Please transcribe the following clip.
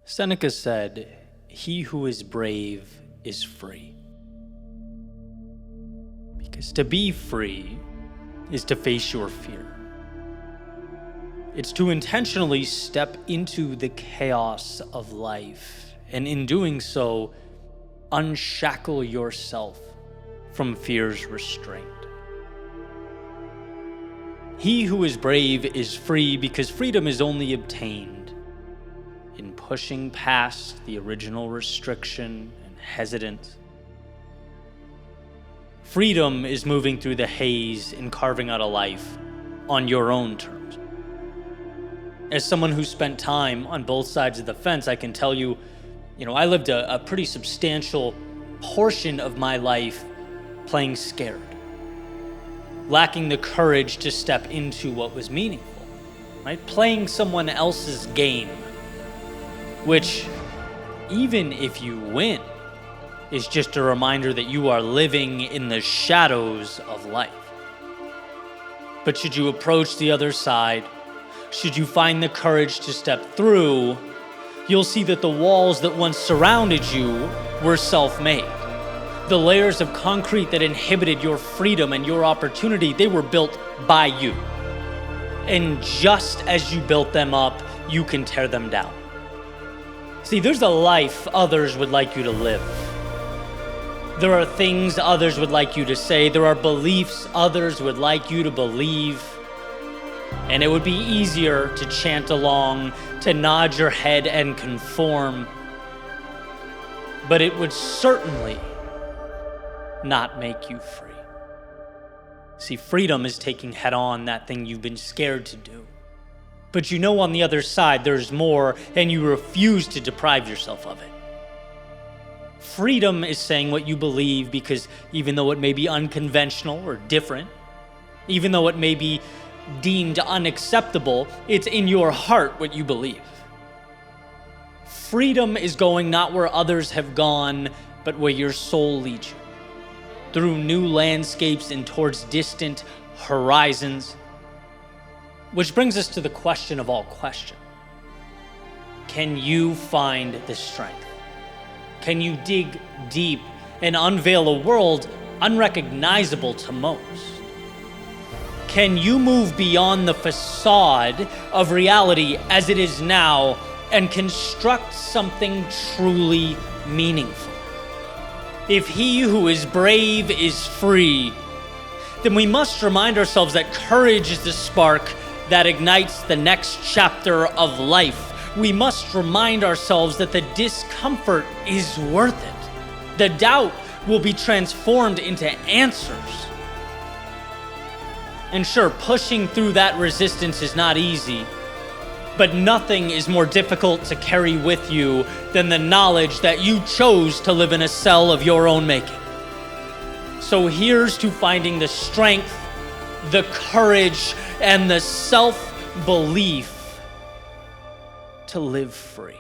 Seneca said, "He who is brave is free." Because to be free is to face your fear. It's to intentionally step into the chaos of life, and in doing so, unshackle yourself from fear's restraint. He who is brave is free because freedom is only obtained in pushing past the original restriction and hesitance. Freedom is moving through the haze and carving out a life on your own terms. As someone who spent time on both sides of the fence, I can tell you, I lived a pretty substantial portion of my life playing scared, lacking the courage to step into what was meaningful, right? Playing someone else's game, which, even if you win, is just a reminder that you are living in the shadows of life. But should you approach the other side, should you find the courage to step through, you'll see that the walls that once surrounded you were self-made. The layers of concrete that inhibited your freedom and your opportunity, they were built by you. And just as you built them up, you can tear them down. See, there's a life others would like you to live. There are things others would like you to say. There are beliefs others would like you to believe. And it would be easier to chant along, to nod your head and conform. But it would certainly not make you free. See, freedom is taking head on that thing you've been scared to do. But on the other side there's more, and you refuse to deprive yourself of it. Freedom is saying what you believe because even though it may be unconventional or different, even though it may be deemed unacceptable, it's in your heart what you believe. Freedom is going not where others have gone, but where your soul leads you, through new landscapes and towards distant horizons. Which brings us to the question of all questions. Can you find the strength? Can you dig deep and unveil a world unrecognizable to most? Can you move beyond the facade of reality as it is now and construct something truly meaningful? If he who is brave is free, then we must remind ourselves that courage is the spark that ignites the next chapter of life. We must remind ourselves that the discomfort is worth it. The doubt will be transformed into answers. And sure, pushing through that resistance is not easy, but nothing is more difficult to carry with you than the knowledge that you chose to live in a cell of your own making. So here's to finding the strength, the courage, and the self-belief to live free.